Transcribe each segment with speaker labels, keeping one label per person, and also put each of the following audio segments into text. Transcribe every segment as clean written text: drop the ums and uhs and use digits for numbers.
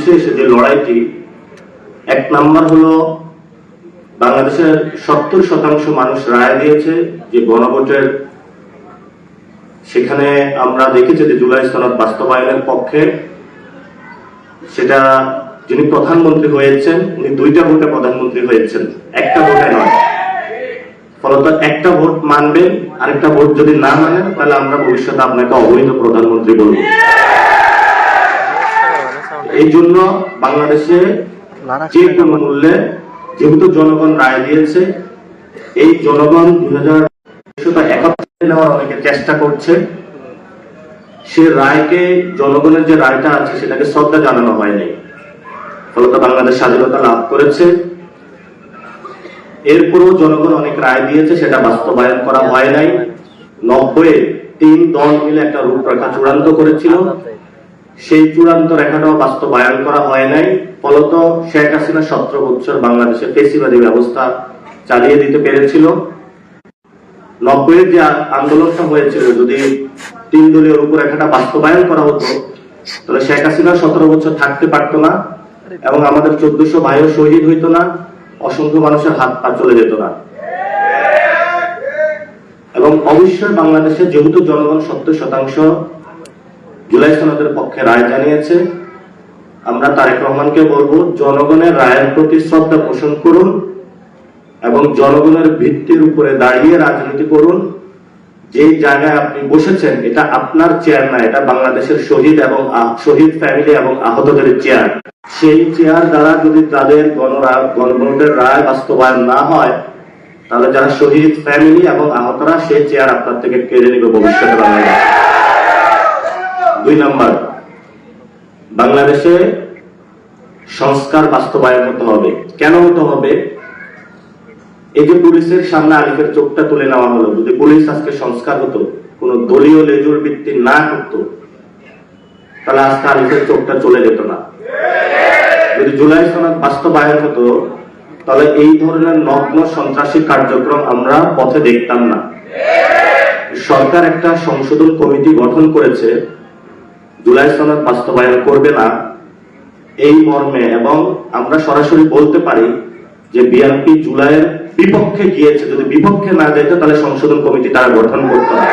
Speaker 1: বিশেষ যে লড়াইটি, এক নাম্বার হলো বাংলাদেশের 70% মানুষ রায় দিয়েছে যে গণভোটের, সেখানে আমরা দেখেছি যে জুলাই সনদ বাস্তবায়নের পক্ষে। সেটা যিনি প্রধানমন্ত্রী হয়েছেন উনি 2টা ভোটে প্রধানমন্ত্রী হয়েছেন, একটা ভোটে নয়। ফলত একটা ভোট মানবেন, আরেকটা ভোট যদি না মানেন তাহলে আমরা ভবিষ্যতে আপনাকে অবৈধ প্রধানমন্ত্রী বলব। এই জন্য বাংলাদেশে যে কোনো মূল্যে, যেহেতু জনগণ রায় দিয়েছে, এই জনগণ 2071 নেওয়ার অনেকে চেষ্টা করছে, সে রায়কে, জনগণের যে রায়টা আছে সেটাকে শ্রদ্ধা জানানো হয়নি। ফলত বাংলাদেশ স্বাধীনতা লাভ করেছে, এরপরও জনগণ অনেক রায় দিয়েছে, সেটা বাস্তবায়ন করা হয় নাই। 90-এ 3 দল মিলে একটা রূপরেখা চূড়ান্ত করেছিল, সেই চূড়ান্ত রেখাটাও বাস্তবায়ন করা হয় নাই। ফলত শেখ হাসিনা 17 বছর বাংলাদেশে ফেসিবাদী ব্যবস্থা চালিয়ে দিতে পেরেছিল। 90-এর যে আন্দোলনটা হয়েছিল, যদি 3 দলীয় রূপরেখাটা বাস্তবায়ন করা হতো তাহলে শেখ হাসিনা 17 বছর থাকতে পারতো না, এবং আমাদের 1400 ভাইও শহীদ হইতো না, অসংখ্য মানুষের হাত পা চলে যেত না। এবং অবশ্যই বাংলাদেশে যেহেতু জনগণ 70% জুলাই সনদের পক্ষে রায় জানিয়েছে, আমরা তারেক রহমানকে বলবো জনগণের রায়ের প্রতি শ্রদ্ধা পোষণ করুন এবং জনগণের ভিত্তির উপরে দাঁড়িয়ে রাজনীতি করুন। যেই জায়গায় আপনি বসেছেন এটা আপনার চেয়ার না, এটা বাংলাদেশের শহীদ এবং শহীদ ফ্যামিলি এবং আহতদের চেয়ার। সেই চেয়ার দ্বারা যদি তাদের গণভোটের রায় বাস্তবায়ন না হয় তাহলে যারা শহীদ ফ্যামিলি এবং আহতরা সেই চেয়ার আপনার থেকে কেড়ে নেবে ভবিষ্যতে বাংলাদেশ। 2 নাম্বার, বাংলাদেশে সংস্কার বাস্তবায়ন হতে হবে। কেন হতে হবে? এই যে পুলিশের সামনে আলিফের চোখটা তুলে নেওয়া হলো, যদি পুলিশ আজকে সংস্কার হতো, কোন দলীয় লেজুর ভিত্তি না করতো, তাহলে আজকে আলিফের চোখটা চলে যেত না। যদি জুলাই সনদ বাস্তবায়ন হতো তাহলে এই ধরনের নগ্ন সন্ত্রাসী কার্যক্রম আমরা পথে দেখতাম না। সরকার একটা সংশোধন কমিটি গঠন করেছে, জুলাই সনদ বাস্তবায়ন করবে না এই মর্মে, এবং আমরা সরাসরি বলতে পারি যে বিএনপি জুলাইয়ের বিপক্ষে গিয়েছে। যদি বিপক্ষে না যেত তাহলে সংশোধন কমিটি তারা গঠন করত না।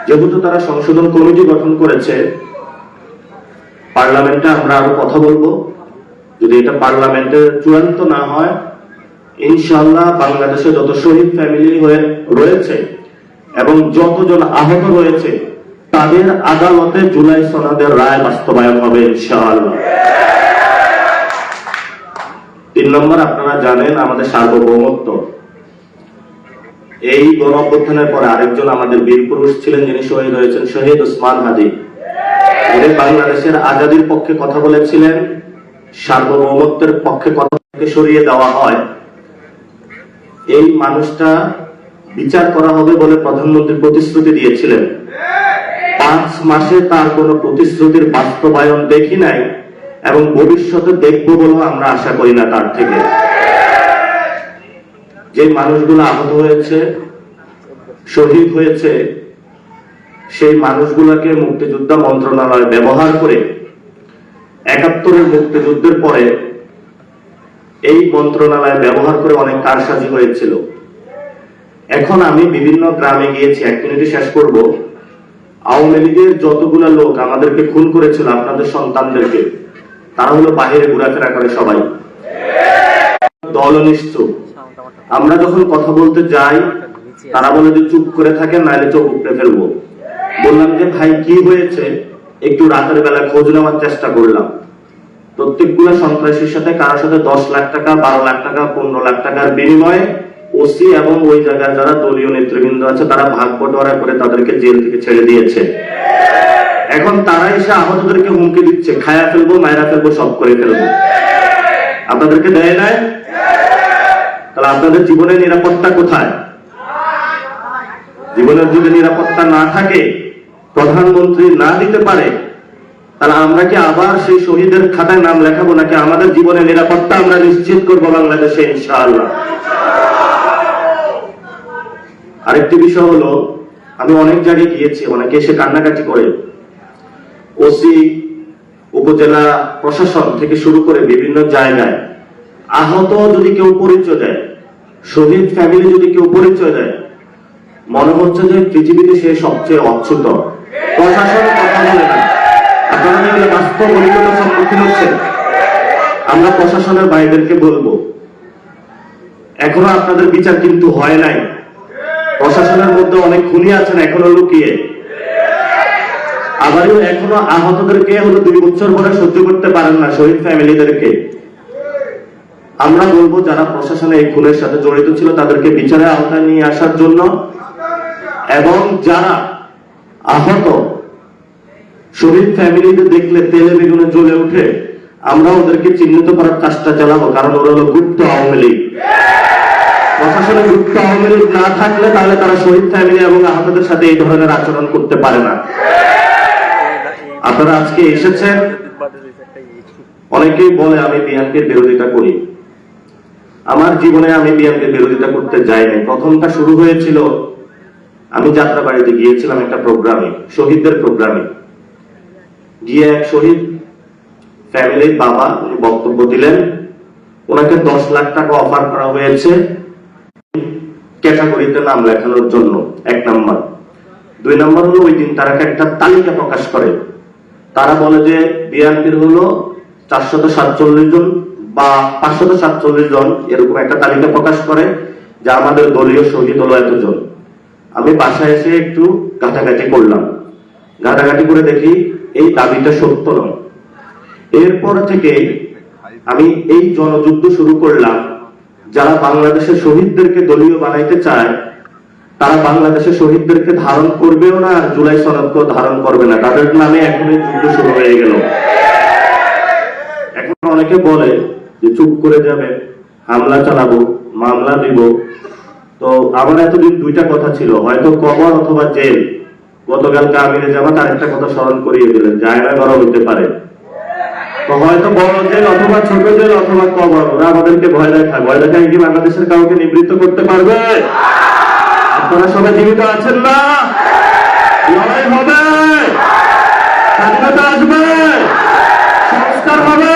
Speaker 1: যেহেতু তারা সংশোধন কমিটি গঠন করেছে, পার্লামেন্টে আমরা আরো কথা বলবো। যদি এটা পার্লামেন্টে চূড়ান্ত না হয়, ইনশাআল্লাহ বাংলাদেশে যত শহীদ ফ্যামিলি হয়ে রয়েছে এবং যতজন আহত রয়েছে তাদের আদালতে জুলাই সনদের রায় বাস্তবায়ন হবে ইনশাআল্লাহ। 3 নম্বর, আপনারা জানেন আমাদের সার্বভৌমত্ব। এই গণ অভ্যুত্থানের পরে আরেকজন আমাদের বীর পুরুষ ছিলেন যিনি শহীদ হয়েছেন, শহীদ ওসমান হাদি। তিনি বাংলাদেশের আজাদির পক্ষে কথা বলেছিলেন, সার্বভৌমত্বের পক্ষে কথা সরিয়ে দেওয়া হয়। এই মানুষটা বিচার করা হবে বলে প্রধানমন্ত্রী প্রতিশ্রুতি দিয়েছিলেন। 5 মাসে তার কোনো প্রতিশ্রুতির বাস্তবায়ন দেখি নাই, এবং ভবিষ্যতে দেখবো বলেও আমরা আশা করি না তার থেকে। যে মানুষগুলো আহত হয়েছে, শহীদ হয়েছে, সেই মানুষগুলোকে মুক্তিযোদ্ধা মন্ত্রণালয় ব্যবহার করে 71-এর মুক্তিযুদ্ধের পরে এই মন্ত্রণালয় ব্যবহার করে অনেক কারসাজি হয়েছিল। এখন আমি বিভিন্ন গ্রামে গিয়েছি, 1 মিনিটে শেষ করব। আওয়ামী লীগের যতগুলা লোক আমাদেরকে খুন করেছিল, আপনাদের সন্তানদেরকে, তারা হলো বাহিরে ঘোরাফেরা করে সবাই, দলনিষ্ঠ। আমরা যখন কথা বলতে যাই তারা বলে যে চুপ করে থাকেন, নাহলে চোখ উপড়ে ফেলবো। বললাম যে ভাই কি হয়েছে, একটু রাতের বেলা খোঁজ নেওয়ার চেষ্টা করলাম। প্রত্যেকগুলো সন্ত্রাসীর সাথে কারোর সাথে 10 লাখ টাকা, 12 লাখ টাকা, 15 লাখ টাকার বিনিময়ে ওসি এবং ওই জায়গায় যারা দলীয় নেতৃবৃন্দ আছে তারা ভাগ বটোয়ারা করে তাদেরকে জেল থেকে ছেড়ে দিয়েছে। এখন তারা এসে আহতদেরকে হুমকি দিচ্ছে, খায়া ফেলবো, মায়েরা ফেলবো, সব করে ফেলবো। আপনাদেরকে দেয় নাই? তাহলে আপনাদের জীবনের নিরাপত্তা কোথায়? জীবনের যদি নিরাপত্তা না থাকে, প্রধানমন্ত্রী না দিতে পারে, তাহলে আমরা কি আবার সেই শহীদের খাতায় নাম লেখাবো, নাকি আমাদের জীবনের নিরাপত্তা আমরা নিশ্চিত করবো বাংলাদেশে ইনশাআল্লাহ? আরেকটি বিষয় হলো, আমি অনেক জায়গায় গিয়েছি, অনেকে এসে কান্নাকাটি করে, ওসি উপজেলা প্রশাসন থেকে শুরু করে বিভিন্ন জায়গায় আহত যদি কেউ পরিচয় দেয়, শহীদ ফ্যামিলি যদি কেউ পরিচয় দেয়, মনে হচ্ছে যে পৃথিবীতে সে সবচেয়ে অচ্ছুত। প্রশাসন কথা বলে না, আপনারা এগুলো বাস্তব অভিজ্ঞতার সম্মুখীন হচ্ছেন। আমরা প্রশাসনের ভাইদেরকে বলবো, এখনো আপনাদের বিচার কিন্তু হয় নাই। প্রশাসনের মধ্যে অনেক খুনি আছেন এখনো লুকিয়ে, আবারও এখনো আহতদেরকে 2 বছর পরে সহ্য করতে পারেন না, শহীদ ফ্যামিলিদেরকে। আমরা বলবো যারা প্রশাসনে এই খুনের সাথে জড়িত ছিল তাদেরকে বিচারের আওতায় নিয়ে আসার জন্য, এবং যারা আহত শহীদ ফ্যামিলিদের দেখলে তেলে বেগুনে জ্বলে উঠে, আমরা ওদেরকে চিহ্নিত করার চেষ্টা চালাবো, কারণ ওরা হলো গুপ্ত আওয়ামী লীগ। প্রশাসনে গুপ্ত আওয়ামী লীগ না থাকলে তাহলে তারা শহীদ ফ্যামিলি এবং আহতদের সাথে এই ধরনের আচরণ করতে পারে না। আপনারা আজকে এসেছেন, অনেকেই বলে আমি বিএনপির বিরোধিতা করি। আমার জীবনে আমি বিএনপির বিরোধিতা করতে যাইনি। প্রথমটা শুরু হয়েছিল, আমি যাত্রাবাড়িতে গিয়েছিলাম একটা প্রোগ্রামে, শহীদদের প্রোগ্রামে গিয়ে এক শহীদ ফ্যামিলির বাবা উনি বক্তব্য দিলেন। ওনাকে 10 লাখ টাকা অফার করা হয়েছে ক্যাটাগরিতে নাম লেখানোর জন্য, 1 নাম্বার। 2 নাম্বার হলো ওই দিন তারা একটা তালিকা প্রকাশ করে। তারা বলে যে বিএনপির হলো 447 জন বা 547 জন, এরকম একটা তালিকা প্রকাশ করে যে আমাদের দলীয় শহীদ হলো এতজন। আমি বাসায় এসে একটু ঘাটাঘাটি করলাম, ঘাটাঘাটি করে দেখি এই দাবিটা সত্য নয়। এরপর থেকে আমি এই জনযুদ্ধ শুরু করলাম। যারা বাংলাদেশের শহীদদেরকে দলীয় বানাইতে চায় তারা বাংলাদেশের শহীদদেরকে ধারণ করবেও না, আর জুলাই সনদকেও ধারণ করবে না। তাদের নামে এখনই যুদ্ধ শুরু হয়ে গেল। এখন অনেকে বলে যে চুপ করে যাবে, হামলা চালাবো, মামলা দিব। তো আমার এতদিন 2টা কথা ছিল, হয়তো কবর অথবা জেল। গতকালকে আমিরে জামাত আরেকটা কথা স্মরণ করিয়ে দিলেন, জায়গা বড় হতে পারে। তো হয়তো বড় জেল অথবা ছোট জেল অথবা কবর, ওরা আমাদেরকে ভয় দেখায়। ভয় দেখায় কি বাংলাদেশের কাউকে নিবৃত্ত করতে পারবে? আপনারা সবাই জীবিত আছেন না? লড়াই হবে, স্বাধীনতা আসবে, সংস্কার হবে,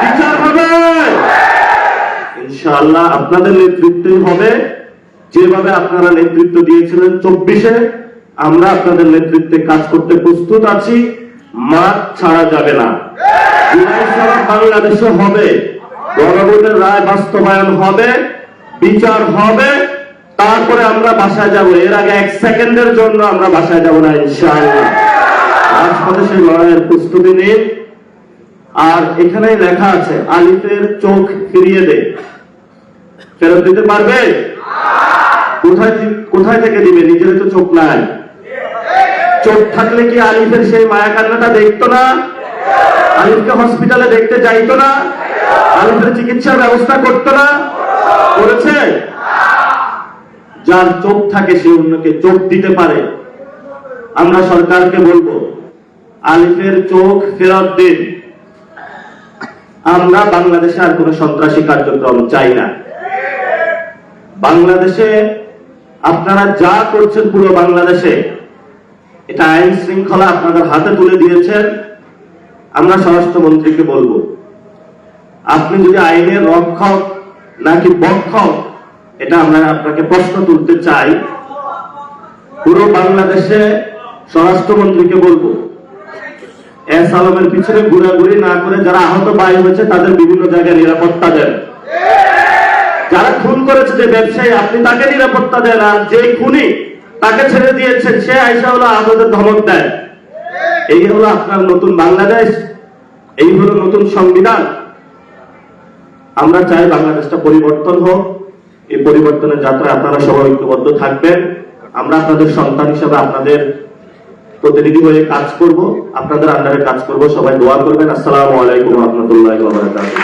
Speaker 1: বিচার হবে, ইনশাআল্লাহ আপনাদের নেতৃত্বই হবে। যেভাবে আপনারা নেতৃত্ব দিয়েছিলেন 24-এ, আমরা আপনাদের নেতৃত্বে কাজ করতে প্রস্তুত আছি। মাঠ ছাড়া যাবে না। জুলাই সনদ বাংলাদেশে হবে, গণভোটের রায় বাস্তবায়ন হবে, বিচার হবে, তারপরে আমরা বাসায় যাব। এর আগে 1 সেকেন্ডের জন্য আমরা বাসায় যাব না ইনশাআল্লাহ। রাজপথে সেই লড়াইয়ের প্রস্তুতি নিন। আর এখানে লেখা আছে আলিফের চোখ ফিরিয়ে দে, ফেরত দিতে পারবে? কোথায় থেকে দিবে? নিজের তো চোখ নাই। চোখ থাকলে কি আলিফের সেই মায়া কান্নাটা দেখতো না? আলিফকে হসপিটালে দেখতে যাইতো না? আলিফের চিকিৎসার ব্যবস্থা করতো না? করেছে? যার চোখ থাকে সে অন্যকে চোখ দিতে পারে। আমরা সরকারকে বলবো আলিফের চোখ ফেরত দিন। আমরা বাংলাদেশে আর কোন সন্ত্রাসী কার্যক্রম চাই না। বাংলাদেশে আপনারা যা করছেন পুরো বাংলাদেশে, এটা আইন শৃঙ্খলা আপনাদের হাতে তুলে দিয়েছেন। আমরা স্বরাষ্ট্রমন্ত্রীকে বলবো, আপনি যদি আইনের রক্ষক নাকি পক্ষক, এটা আমরা আপনাকে প্রশ্ন তুলতে চাই। পুরো বাংলাদেশে স্বরাষ্ট্রমন্ত্রীকে বলবো এস আলমের পিছনে ঘোরাঘুরি না করে যারা আহত ভাই হয়েছে তাদের বিভিন্ন জায়গায় নিরাপত্তা দেন। যারা খুন করেছে যে ব্যবসায়ী, আপনি তাকে নিরাপত্তা দেন। আর যে খুনি তাকে ছেড়ে দিয়েছেন সে আইসা হলো আহতদের ধমক দেয়। এই হলো আপনার নতুন বাংলাদেশ, এই হলো নতুন সংবিধান। আমরা চাই বাংলাদেশটা পরিবর্তন হোক। এই পরিবর্তনের যাত্রায় আপনারা সবাই ঐক্যবদ্ধ থাকবেন। আমরা আপনাদের সন্তান হিসেবে আপনাদের প্রতিনিধি হয়ে কাজ করব, আপনাদের আন্ডারে কাজ করব। সবাই দোয়া করবেন। আসসালামু আলাইকুম ওয়া রাহমাতুল্লাহি ওয়া বারাকাতুহু।